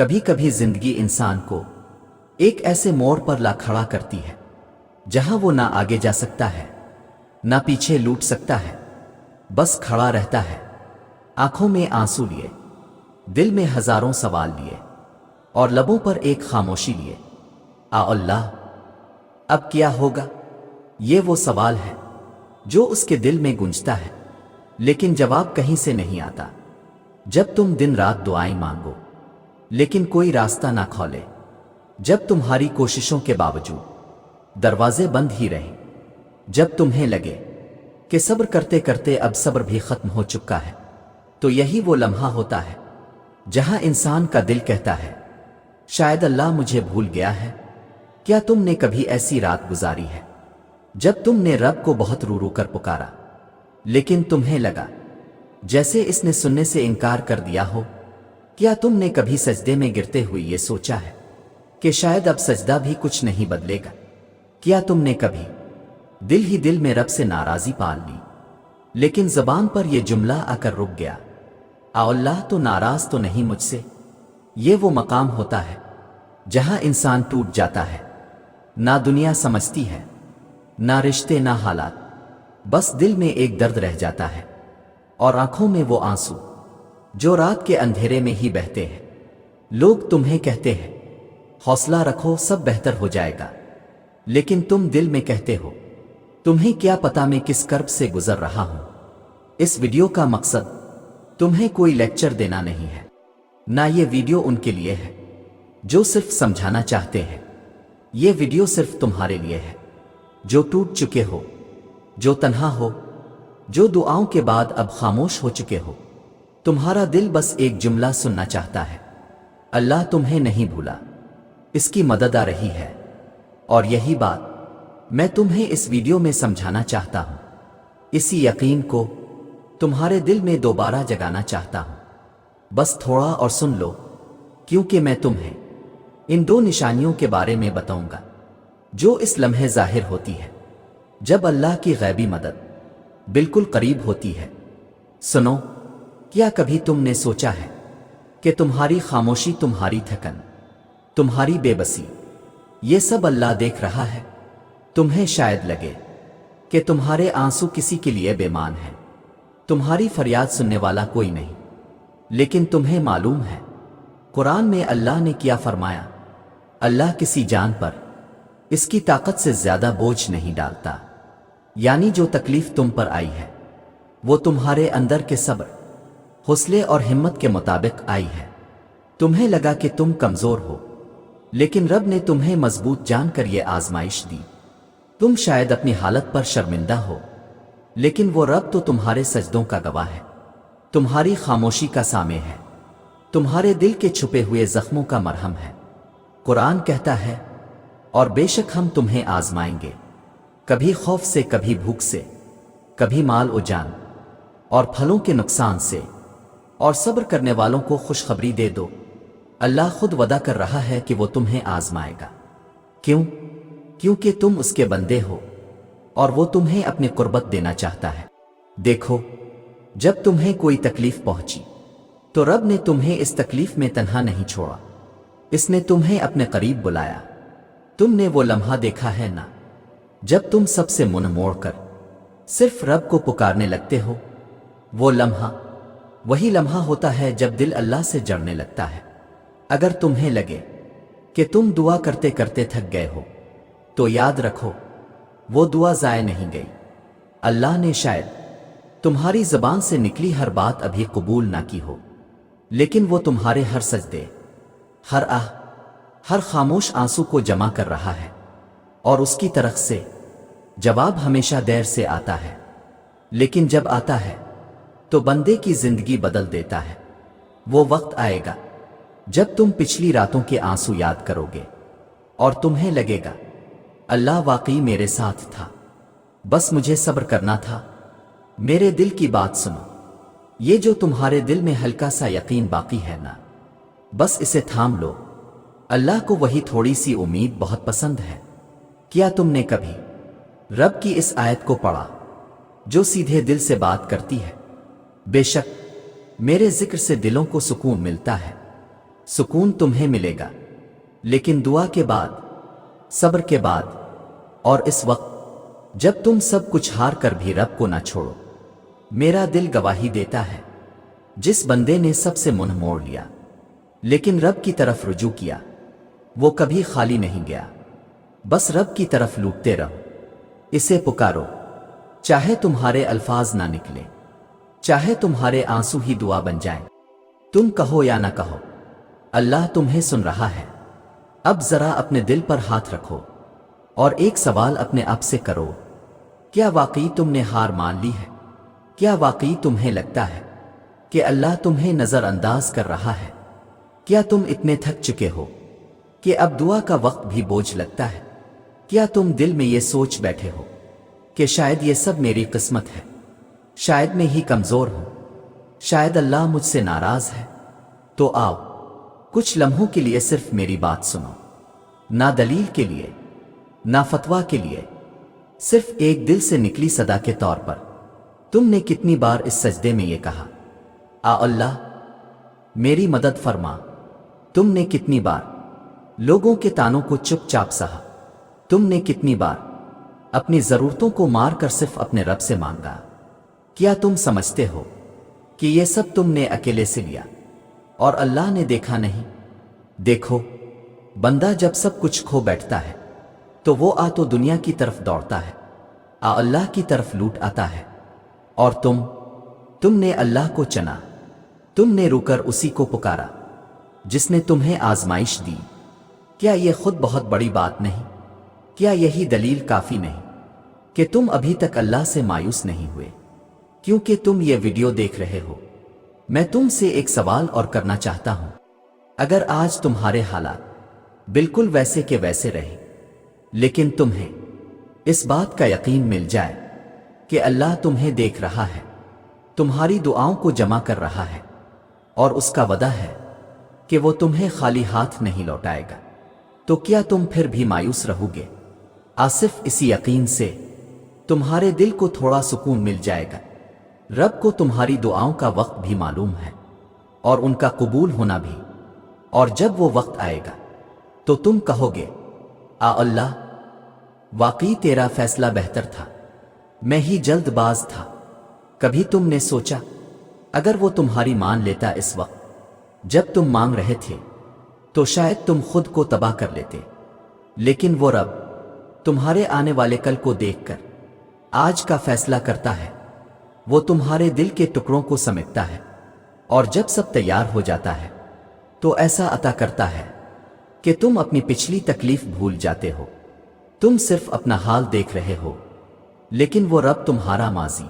کبھی کبھی زندگی انسان کو ایک ایسے موڑ پر لا کھڑا کرتی ہے جہاں وہ نہ آگے جا سکتا ہے نہ پیچھے لوٹ سکتا ہے، بس کھڑا رہتا ہے، آنکھوں میں آنسو لیے، دل میں ہزاروں سوال لیے اور لبوں پر ایک خاموشی لیے۔ اللہ، اب کیا ہوگا؟ یہ وہ سوال ہے جو اس کے دل میں گونجتا ہے، لیکن جواب کہیں سے نہیں آتا۔ جب تم دن رات دعائیں مانگو لیکن کوئی راستہ نہ کھولے، جب تمہاری کوششوں کے باوجود دروازے بند ہی رہیں، جب تمہیں لگے کہ صبر کرتے کرتے اب صبر بھی ختم ہو چکا ہے، تو یہی وہ لمحہ ہوتا ہے جہاں انسان کا دل کہتا ہے شاید اللہ مجھے بھول گیا ہے۔ کیا تم نے کبھی ایسی رات گزاری ہے جب تم نے رب کو بہت رو رو کر پکارا لیکن تمہیں لگا جیسے اس نے سننے سے انکار کر دیا ہو؟ کیا تم نے کبھی سجدے میں گرتے ہوئے یہ سوچا ہے کہ شاید اب سجدہ بھی کچھ نہیں بدلے گا؟ کیا تم نے کبھی دل ہی دل میں رب سے ناراضی پال لی لیکن زبان پر یہ جملہ آ کر رک گیا، اللہ تو ناراض تو نہیں مجھ سے؟ یہ وہ مقام ہوتا ہے جہاں انسان ٹوٹ جاتا ہے، نہ دنیا سمجھتی ہے، نہ رشتے، نہ حالات، بس دل میں ایک درد رہ جاتا ہے اور آنکھوں میں وہ آنسو جو رات کے اندھیرے میں ہی بہتے ہیں۔ لوگ تمہیں کہتے ہیں حوصلہ رکھو، سب بہتر ہو جائے گا، لیکن تم دل میں کہتے ہو تمہیں کیا پتا میں کس کرب سے گزر رہا ہوں۔ اس ویڈیو کا مقصد تمہیں کوئی لیکچر دینا نہیں ہے، نہ یہ ویڈیو ان کے لیے ہے جو صرف سمجھانا چاہتے ہیں۔ یہ ویڈیو صرف تمہارے لیے ہے جو ٹوٹ چکے ہو، جو تنہا ہو، جو دعاؤں کے بعد اب خاموش ہو چکے ہو۔ تمہارا دل بس ایک جملہ سننا چاہتا ہے، اللہ تمہیں نہیں بھولا، اس کی مدد آ رہی ہے۔ اور یہی بات میں تمہیں اس ویڈیو میں سمجھانا چاہتا ہوں، اسی یقین کو تمہارے دل میں دوبارہ جگانا چاہتا ہوں۔ بس تھوڑا اور سن لو، کیونکہ میں تمہیں ان دو نشانیوں کے بارے میں بتاؤں گا جو اس لمحے ظاہر ہوتی ہے جب اللہ کی غیبی مدد بالکل قریب ہوتی ہے۔ سنو، کیا کبھی تم نے سوچا ہے کہ تمہاری خاموشی، تمہاری تھکن، تمہاری بے بسی، یہ سب اللہ دیکھ رہا ہے؟ تمہیں شاید لگے کہ تمہارے آنسو کسی کے لیے بے مان ہیں، تمہاری فریاد سننے والا کوئی نہیں، لیکن تمہیں معلوم ہے قرآن میں اللہ نے کیا فرمایا؟ اللہ کسی جان پر اس کی طاقت سے زیادہ بوجھ نہیں ڈالتا، یعنی جو تکلیف تم پر آئی ہے وہ تمہارے اندر کے صبر، حوصلے اور ہمت کے مطابق آئی ہے۔ تمہیں لگا کہ تم کمزور ہو، لیکن رب نے تمہیں مضبوط جان کر یہ آزمائش دی۔ تم شاید اپنی حالت پر شرمندہ ہو، لیکن وہ رب تو تمہارے سجدوں کا گواہ ہے، تمہاری خاموشی کا سامع ہے، تمہارے دل کے چھپے ہوئے زخموں کا مرہم ہے۔ قرآن کہتا ہے اور بے شک ہم تمہیں آزمائیں گے، کبھی خوف سے، کبھی بھوک سے، کبھی مال و جان اور پھلوں کے نقصان سے، اور صبر کرنے والوں کو خوشخبری دے دو۔ اللہ خود وعدہ کر رہا ہے کہ وہ تمہیں آزمائے گا۔ کیوں؟ کیونکہ تم اس کے بندے ہو اور وہ تمہیں اپنی قربت دینا چاہتا ہے۔ دیکھو، جب تمہیں کوئی تکلیف پہنچی تو رب نے تمہیں اس تکلیف میں تنہا نہیں چھوڑا، اس نے تمہیں اپنے قریب بلایا۔ تم نے وہ لمحہ دیکھا ہے نا جب تم سب سے منہ موڑ کر صرف رب کو پکارنے لگتے ہو؟ وہ لمحہ وہی لمحہ ہوتا ہے جب دل اللہ سے جڑنے لگتا ہے۔ اگر تمہیں لگے کہ تم دعا کرتے کرتے تھک گئے ہو تو یاد رکھو وہ دعا ضائع نہیں گئی۔ اللہ نے شاید تمہاری زبان سے نکلی ہر بات ابھی قبول نہ کی ہو، لیکن وہ تمہارے ہر سجدے، ہر آہ، ہر خاموش آنسو کو جمع کر رہا ہے، اور اس کی طرف سے جواب ہمیشہ دیر سے آتا ہے، لیکن جب آتا ہے تو بندے کی زندگی بدل دیتا ہے۔ وہ وقت آئے گا جب تم پچھلی راتوں کے آنسو یاد کرو گے اور تمہیں لگے گا اللہ واقعی میرے ساتھ تھا، بس مجھے صبر کرنا تھا۔ میرے دل کی بات سنو، یہ جو تمہارے دل میں ہلکا سا یقین باقی ہے نا، بس اسے تھام لو۔ اللہ کو وہی تھوڑی سی امید بہت پسند ہے۔ کیا تم نے کبھی رب کی اس آیت کو پڑھا جو سیدھے دل سے بات کرتی ہے؟ بے شک میرے ذکر سے دلوں کو سکون ملتا ہے، سکون تمہیں ملے گا، لیکن دعا کے بعد، صبر کے بعد، اور اس وقت جب تم سب کچھ ہار کر بھی رب کو نہ چھوڑو۔ میرا دل گواہی دیتا ہے، جس بندے نے سب سے منہ موڑ لیا لیکن رب کی طرف رجوع کیا، وہ کبھی خالی نہیں گیا۔ بس رب کی طرف لوٹتے رہو، اسے پکارو، چاہے تمہارے الفاظ نہ نکلے، چاہے تمہارے آنسو ہی دعا بن جائیں، تم کہو یا نہ کہو، اللہ تمہیں سن رہا ہے۔ اب ذرا اپنے دل پر ہاتھ رکھو اور ایک سوال اپنے آپ سے کرو، کیا واقعی تم نے ہار مان لی ہے؟ کیا واقعی تمہیں لگتا ہے کہ اللہ تمہیں نظر انداز کر رہا ہے؟ کیا تم اتنے تھک چکے ہو کہ اب دعا کا وقت بھی بوجھ لگتا ہے؟ کیا تم دل میں یہ سوچ بیٹھے ہو کہ شاید یہ سب میری قسمت ہے، شاید میں ہی کمزور ہوں، شاید اللہ مجھ سے ناراض ہے؟ تو آؤ کچھ لمحوں کے لیے صرف میری بات سنو، نہ دلیل کے لیے، نہ فتویٰ کے لیے، صرف ایک دل سے نکلی صدا کے طور پر۔ تم نے کتنی بار اس سجدے میں یہ کہا، آ اللہ میری مدد فرما؟ تم نے کتنی بار لوگوں کے تانوں کو چپ چاپ سہا؟ تم نے کتنی بار اپنی ضرورتوں کو مار کر صرف اپنے رب سے مانگا؟ کیا تم سمجھتے ہو کہ یہ سب تم نے اکیلے سے لیا اور اللہ نے دیکھا نہیں؟ دیکھو، بندہ جب سب کچھ کھو بیٹھتا ہے تو وہ تو دنیا کی طرف دوڑتا ہے، اللہ کی طرف لوٹ آتا ہے۔ اور تم نے اللہ کو چنا، تم نے رو کر اسی کو پکارا جس نے تمہیں آزمائش دی۔ کیا یہ خود بہت بڑی بات نہیں؟ کیا یہی دلیل کافی نہیں کہ تم ابھی تک اللہ سے مایوس نہیں ہوئے؟ کیونکہ تم یہ ویڈیو دیکھ رہے ہو، میں تم سے ایک سوال اور کرنا چاہتا ہوں۔ اگر آج تمہارے حالات بالکل ویسے کے ویسے رہے، لیکن تمہیں اس بات کا یقین مل جائے کہ اللہ تمہیں دیکھ رہا ہے، تمہاری دعاؤں کو جمع کر رہا ہے، اور اس کا وعدہ ہے کہ وہ تمہیں خالی ہاتھ نہیں لوٹائے گا، تو کیا تم پھر بھی مایوس رہو گے؟ صرف اسی یقین سے تمہارے دل کو تھوڑا سکون مل جائے گا۔ رب کو تمہاری دعاؤں کا وقت بھی معلوم ہے اور ان کا قبول ہونا بھی، اور جب وہ وقت آئے گا تو تم کہو گے، اللہ واقعی تیرا فیصلہ بہتر تھا، میں ہی جلد باز تھا۔ کبھی تم نے سوچا اگر وہ تمہاری مان لیتا اس وقت جب تم مانگ رہے تھے تو شاید تم خود کو تباہ کر لیتے؟ لیکن وہ رب تمہارے آنے والے کل کو دیکھ کر آج کا فیصلہ کرتا ہے، وہ تمہارے دل کے ٹکڑوں کو سمیٹتا ہے، اور جب سب تیار ہو جاتا ہے تو ایسا عطا کرتا ہے کہ تم اپنی پچھلی تکلیف بھول جاتے ہو۔ تم صرف اپنا حال دیکھ رہے ہو، لیکن وہ رب تمہارا ماضی،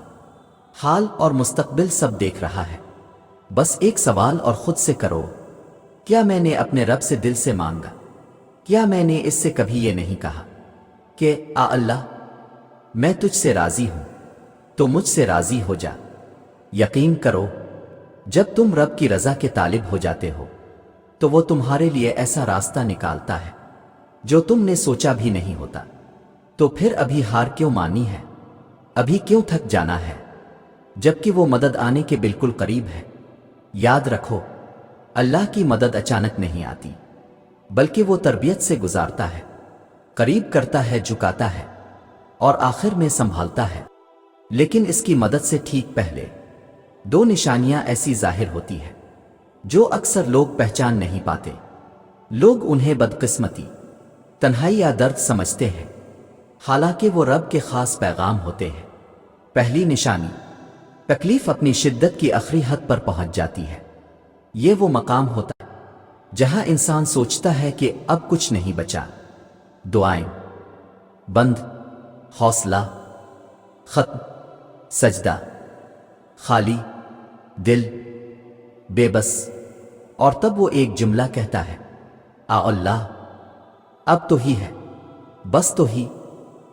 حال اور مستقبل سب دیکھ رہا ہے۔ بس ایک سوال اور خود سے کرو، کیا میں نے اپنے رب سے دل سے مانگا؟ کیا میں نے اس سے کبھی یہ نہیں کہا کہ اللہ میں تجھ سے راضی ہوں تو مجھ سے راضی ہو جا؟ یقین کرو، جب تم رب کی رضا کے طالب ہو جاتے ہو تو وہ تمہارے لیے ایسا راستہ نکالتا ہے جو تم نے سوچا بھی نہیں ہوتا۔ تو پھر ابھی ہار کیوں مانی ہے؟ ابھی کیوں تھک جانا ہے جبکہ وہ مدد آنے کے بالکل قریب ہے؟ یاد رکھو، اللہ کی مدد اچانک نہیں آتی، بلکہ وہ تربیت سے گزارتا ہے، قریب کرتا ہے، جھکاتا ہے، اور آخر میں سنبھالتا ہے۔ لیکن اس کی مدد سے ٹھیک پہلے دو نشانیاں ایسی ظاہر ہوتی ہیں جو اکثر لوگ پہچان نہیں پاتے۔ لوگ انہیں بدقسمتی، تنہائی یا درد سمجھتے ہیں، حالانکہ وہ رب کے خاص پیغام ہوتے ہیں۔ پہلی نشانی، تکلیف اپنی شدت کی آخری حد پر پہنچ جاتی ہے۔ یہ وہ مقام ہوتا ہے جہاں انسان سوچتا ہے کہ اب کچھ نہیں بچا، دعائیں بند، حوصلہ ختم، سجدہ خالی، دل بے بس، اور تب وہ ایک جملہ کہتا ہے، اللہ اب تو ہی ہے، بس تو ہی۔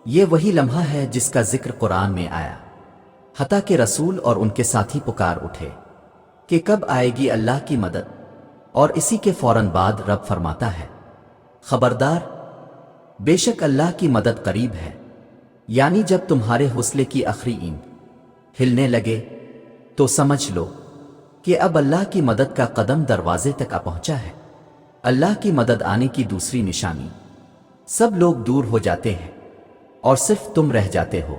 یہ وہی لمحہ ہے جس کا ذکر قرآن میں آیا، حتیٰ کہ رسول اور ان کے ساتھی پکار اٹھے کہ کب آئے گی اللہ کی مدد، اور اسی کے فوراً بعد رب فرماتا ہے، خبردار، بے شک اللہ کی مدد قریب ہے۔ یعنی جب تمہارے حوصلے کی آخری اینٹ ہلنے لگے تو سمجھ لو کہ اب اللہ کی مدد کا قدم دروازے تک آ پہنچا ہے۔ اللہ کی مدد آنے کی دوسری نشانی، سب لوگ دور ہو جاتے ہیں اور صرف تم رہ جاتے ہو،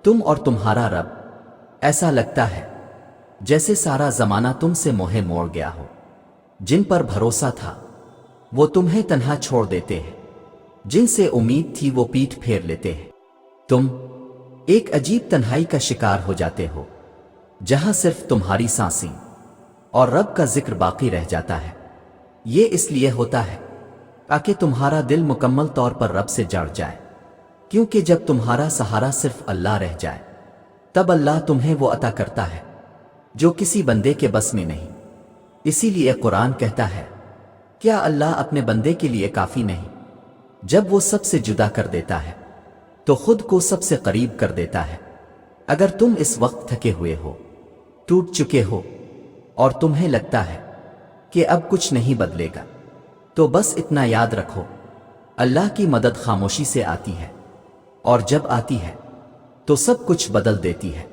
تم اور تمہارا رب۔ ایسا لگتا ہے جیسے سارا زمانہ تم سے موہے موڑ گیا ہو۔ جن پر بھروسہ تھا وہ تمہیں تنہا چھوڑ دیتے ہیں، جن سے امید تھی وہ پیٹھ پھیر لیتے ہیں۔ تم ایک عجیب تنہائی کا شکار ہو جاتے ہو، جہاں صرف تمہاری سانسیں اور رب کا ذکر باقی رہ جاتا ہے۔ یہ اس لیے ہوتا ہے تاکہ تمہارا دل مکمل طور پر رب سے جڑ جائے، کیونکہ جب تمہارا سہارا صرف اللہ رہ جائے تب اللہ تمہیں وہ عطا کرتا ہے جو کسی بندے کے بس میں نہیں۔ اسی لیے قرآن کہتا ہے، کیا اللہ اپنے بندے کے لیے کافی نہیں؟ جب وہ سب سے جدا کر دیتا ہے تو خود کو سب سے قریب کر دیتا ہے۔ اگر تم اس وقت تھکے ہوئے ہو، ٹوٹ چکے ہو اور تمہیں لگتا ہے کہ اب کچھ نہیں بدلے گا، تو بس اتنا یاد رکھو، اللہ کی مدد خاموشی سے آتی ہے، اور جب آتی ہے تو سب کچھ بدل دیتی ہے۔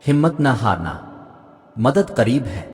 ہمت نہ ہارنا، مدد قریب ہے۔